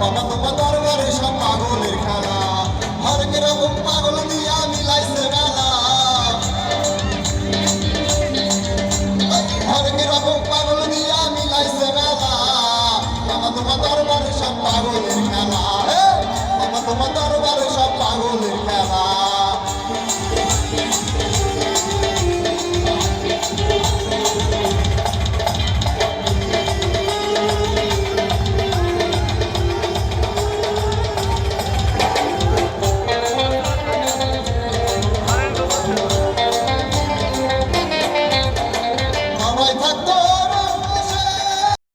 বাবা তোমার দরবারে সব পাগলের খেলা হরেক রকম পাগল দিয়া মিলাইছে মেলা হরেক রকম পাগল দিয়া মিলাইছে মেলা বাবা তোমার দরবারে সব পাগলের খেলা